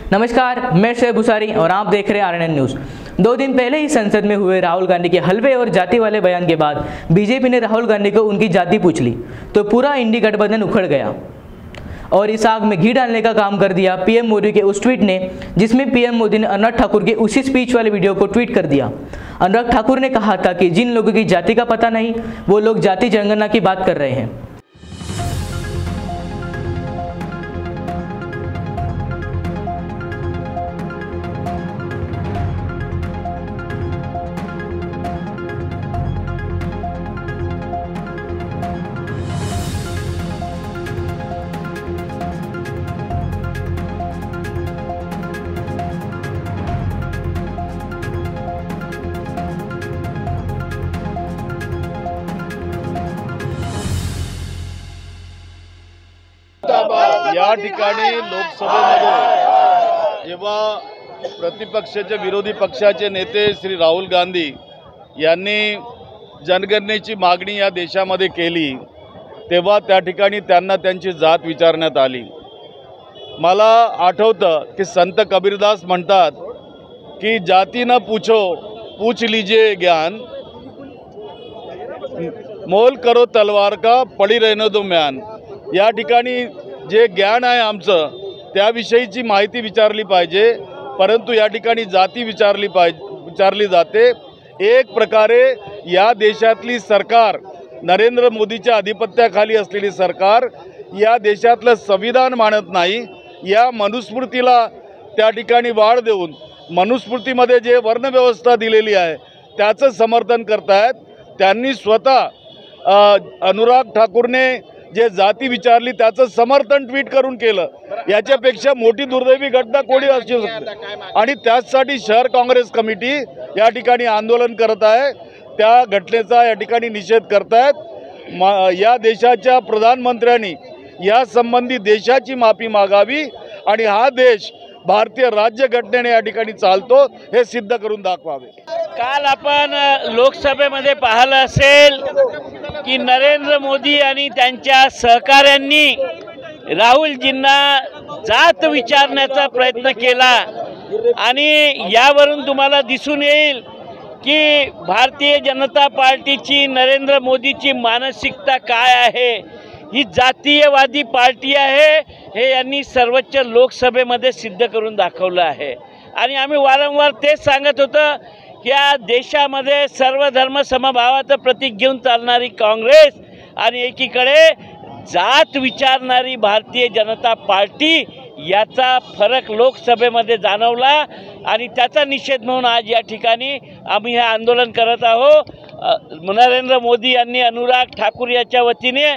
नमस्कार, मैं शोएब भुसारी और आप देख रहे हैं RNN न्यूज़। 2 दिन पहले ही संसद में हुए राहुल गांधी के हलवे और जाति वाले बयान के बाद बीजेपी ने राहुल गांधी को उनकी जाति पूछ ली तो पूरा इंडी गठबंधन उखड़ गया और इस आग में घी डालने का काम कर दिया पीएम मोदी के उस ट्वीट ने, जिसमें पीएम मोदी ने अनुराग ठाकुर के उसी स्पीच वाले वीडियो को ट्वीट कर दिया। अनुराग ठाकुर ने कहा था कि जिन लोगों की जाति का पता नहीं वो लोग जाति जनगणना की बात कर रहे हैं। या ठिकाणी लोकसभेमध्ये जेव्हा प्रतिपक्षाचे विरोधी पक्षाचे नेते श्री राहुल गांधी यांनी जनगणनेची मागणी या देशामध्ये केली तेव्हा त्या ठिकाणी त्यांना त्यांची जात विचारण्यात आली। मला आठवतं की संत कबीरदास म्हणतात की जाती न पूछो पूछ लीजिए ज्ञान, मोल करो तलवार का पड़ी रहने दो म्यान। या ठिकाणी जे ज्ञान आहे आमचं त्याविषयीची माहिती विचारली पाहिजे, परंतु या ठिकाणी जाती विचारली जाते। एक प्रकारे या देशातली सरकार, नरेंद्र मोदीच्या अधिपत्याखाली असलेली सरकार या देशातलं संविधान मानत नाही। या मनुस्मृतीला त्या ठिकाणी वाढ देऊन मनुस्मृतीमध्ये जे वर्णव्यवस्था दिलेली आहे त्याचं समर्थन करतायत। त्यांनी स्वतः अनुराग ठाकूरने जे जाती विचारली त्याचं समर्थन ट्वीट करून केलं। याच्यापेक्षा मोठी दुर्दैवी घटना कोणी असू शकते आणि त्यासाठी शहर काँग्रेस कमिटी या ठिकाणी आंदोलन करत आहे। त्या घटनेचा या ठिकाणी निषेध करतायत। या देशाच्या प्रधानमंत्र्यांनी या संबंधी देशाची माफी मागावी आणि हा देश भारतीय राज्यघटनेने या ठिकाणी चालतो हे सिद्ध करून दाखवावे। काल आपण लोकसभेमध्ये पाहिलं असेल की नरेंद्र मोदी आणि त्यांच्या सहकाऱ्यांनी राहुलजींना जात विचारण्याचा प्रयत्न केला आणि यावरून तुम्हाला दिसून येईल की भारतीय जनता पार्टीची, नरेंद्र मोदीची मानसिकता काय आहे। ही जातीयवादी पार्टी आहे हे यांनी सर्वोच्च लोकसभेमध्ये सिद्ध करून दाखवलं आहे। आणि आम्ही वारंवार तेच सांगत होतो की या देशामध्ये सर्व धर्म समभावाचं प्रतीक घेऊन चालणारी काँग्रेस आणि एकीकडे जात विचारणारी भारतीय जनता पार्टी, याचा फरक लोकसभेमध्ये जाणवला आणि त्याचा निषेध म्हणून आज या ठिकाणी आम्ही हे आंदोलन करत आहोत। नरेंद्र मोदी यांनी अनुराग ठाकूर याच्या वतीने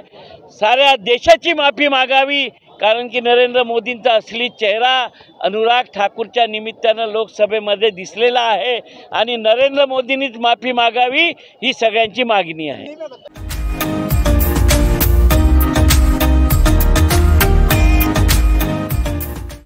साऱ्या देशाची माफी मागावी, कारण की नरेंद्र मोदींचा असली चेहरा अनुराग ठाकूरच्या निमित्तानं लोकसभेमध्ये दिसलेला आहे आणि नरेंद्र मोदींनीच माफी मागावी ही सगळ्यांची मागणी आहे।